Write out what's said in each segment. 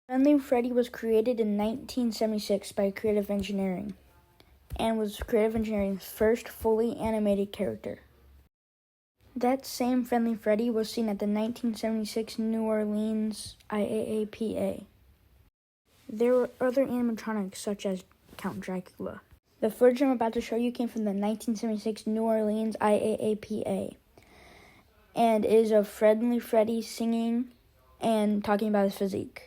Friendly Freddy was created in 1976 by Creative Engineering and was Creative Engineering's first fully animated character. That same Friendly Freddy was seen at the 1976 New Orleans IAAPA. There were other animatronics such as Count Dracula. The footage I'm about to show you came from the 1976 New Orleans IAAPA and is of Friendly Freddy singing and talking about his physique.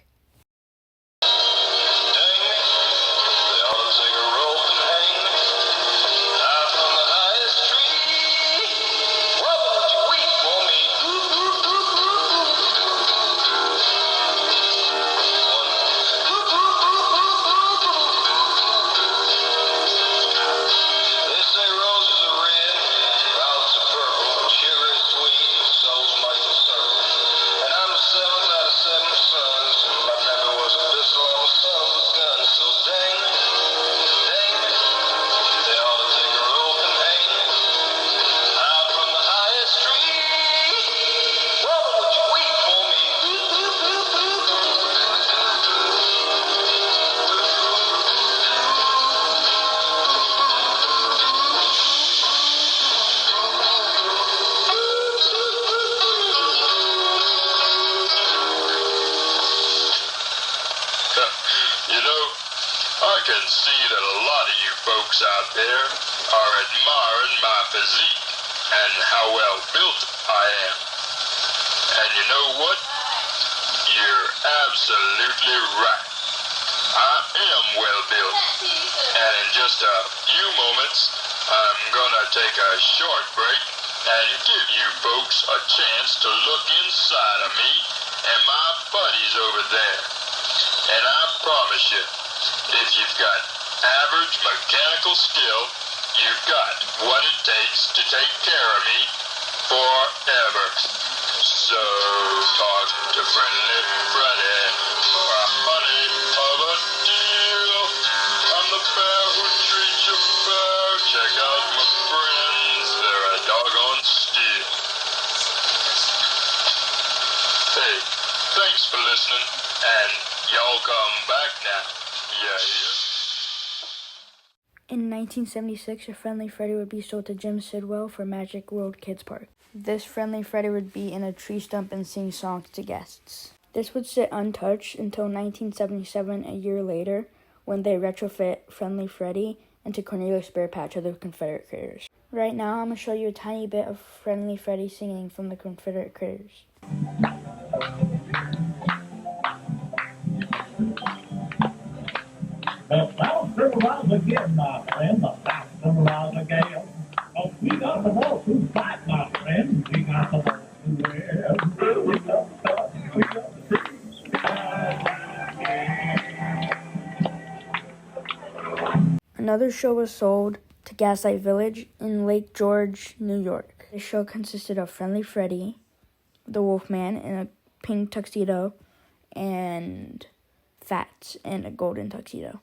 I can see that a lot of you folks out there are admiring my physique and how well built I am. And you know what? You're absolutely right. I am well built. And in just a few moments, I'm gonna take a short break and give you folks a chance to look inside of me and my buddies over there. And I promise you, if you've got average mechanical skill, you've got what it takes to take care of me forever. So talk to Friendly Freddy for a honey of a deal. I'm the bear who treats you fair. Check out my friends, they're a doggone steal. Hey, thanks for listening, and y'all come back now. In 1976, a Friendly Freddy would be sold to Jim Sidwell for Magic World Kids Park. This Friendly Freddy would be in a tree stump and sing songs to guests. This would sit untouched until 1977, a year later, when they retrofit Friendly Freddy into Cornelius Bear Patch of the Confederate Critters. Right now, I'm going to show you a tiny bit of Friendly Freddy singing from the Confederate Critters. The South River again, my friend, the South River again. Oh, we got the boss who fight, my friend. We got the boss who win. We got the stars, we got the trees. Another show was sold to Gaslight Village in Lake George, New York. The show consisted of Friendly Freddy, the Wolfman in a pink tuxedo, and Fats in a golden tuxedo.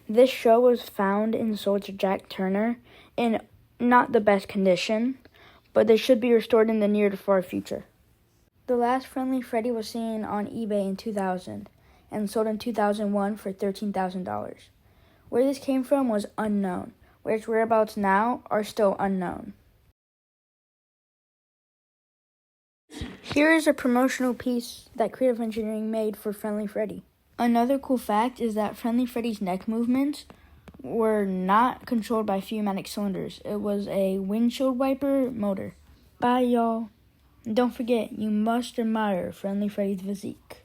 This show was found and sold to Jack Turner in not the best condition, but they should be restored in the near to far future. The last Friendly Freddy was seen on eBay in 2000 and sold in 2001 for $13,000. Where this came from was unknown, where its whereabouts now are still unknown. Here is a promotional piece that Creative Engineering made for Friendly Freddy. Another cool fact is that Friendly Freddy's neck movements were not controlled by pneumatic cylinders. It was a windshield wiper motor. Bye, y'all. And don't forget, you must admire Friendly Freddy's physique.